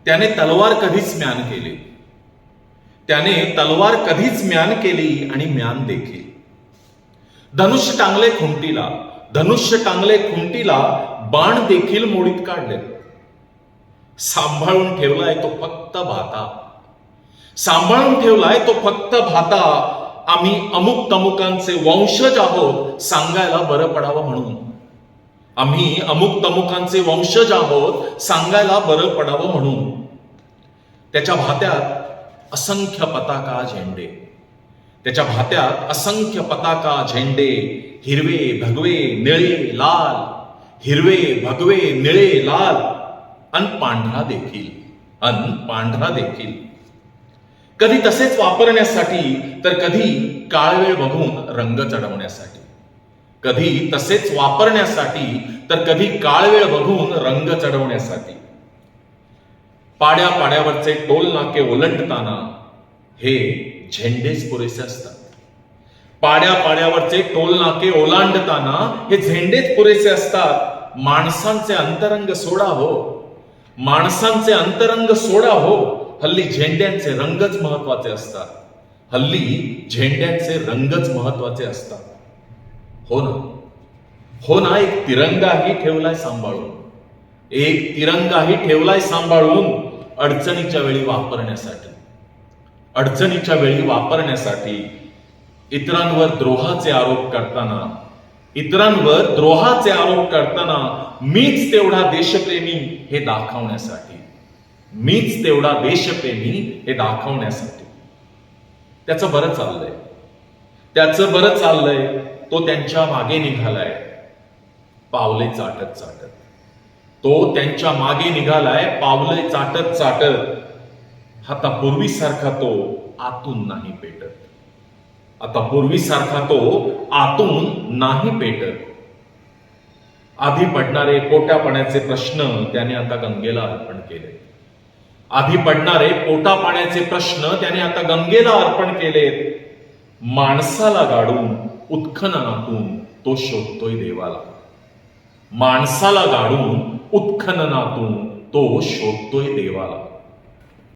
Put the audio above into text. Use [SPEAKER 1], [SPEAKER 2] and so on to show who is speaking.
[SPEAKER 1] त्याने तलवार कधीच म्यान केली, त्याने तलवार कधीच म्यान केली आणि म्यान देखील. धनुष्य टांगले खुंटीला, धनुष्य टांगले खुंटीला, बाण देखील मोडीत काढले. सांभाळून ठेवलाय तो फक्त भाता, सांभाळून ठेवलाय तो फक्त भाता. आम्ही अमुक तमुकांचे वंशज आहोत सांगायला बरं पडावं म्हणून, आम्ही अमुक तमुकांचे वंशज आहोत सांगायला बरं पडावं म्हणून. त्याच्या भात्यात असंख्य पताका झेंडे, त्याच्या भात्यात असंख्य पताका झेंडे, हिरवे भगवे निळे लाल, हिरवे भगवे निळे लाल, अन पांढरा देखील, अन पांढरा देखील. कधी तसेच वापरण्यासाठी तर कधी काळवेळ बघून रंग चढवण्यासाठी, कधी तसेच वापरण्यासाठी तर कधी काळवेळ बघून रंग चढवण्यासाठी. पाड्या पाड्यावरचे टोल नाके ओलांडताना हे झेंडेच पुरेसे असतात. पाड्या पाड्यावरचे टोल नाके ओलांडताना हे झेंडेच पुरेसे असतात. माणसांचे अंतरंग सोडा हो, माणसांचे अंतरंग सोडा हो. हल्ली झेंड्यांचे रंगच महत्वाचे असतात, हल्ली झेंड्यांचे रंगच महत्वाचे असतात. हो ना, हो ना. एक तिरंगाही ठेवलाय सांभाळून, एक तिरंगाही ठेवलाय सांभाळून, अडचणीच्या वेळी वापरण्यासाठी, अडचणीच्या वेळी वापरण्यासाठी. इतरांवर द्रोहाचे आरोप करताना, इतरांवर द्रोहाचे आरोप करताना मीच तेवढा देशप्रेमी हे दाखवण्यासाठी, मीच तेवढा देशप्रेमी हे दाखवण्यासाठी. त्याचं बरं चाललंय, त्याचं बरं चाललंय. तो त्यांच्या मागे निघालाय पावले चाटत चाटत, तो त्यांच्या मागे निघालाय पावले चाटत चाटत. आता पूर्वीसारखा तो आतून नाही पेटत, आता पूर्वीसारखा तो आतून नाही पेटत. आधी पडणारे पोटापाण्याचे प्रश्न त्याने आता गंगेला अर्पण केले, आधी पडणारे पोटा पाण्याचे प्रश्न त्याने आता गंगेला अर्पण केलेत. माणसाला गाडून उत्खननातून तो शोधतोय देवाला, माणसाला गाडून उत्खननातून तो शोधतोय देवाला.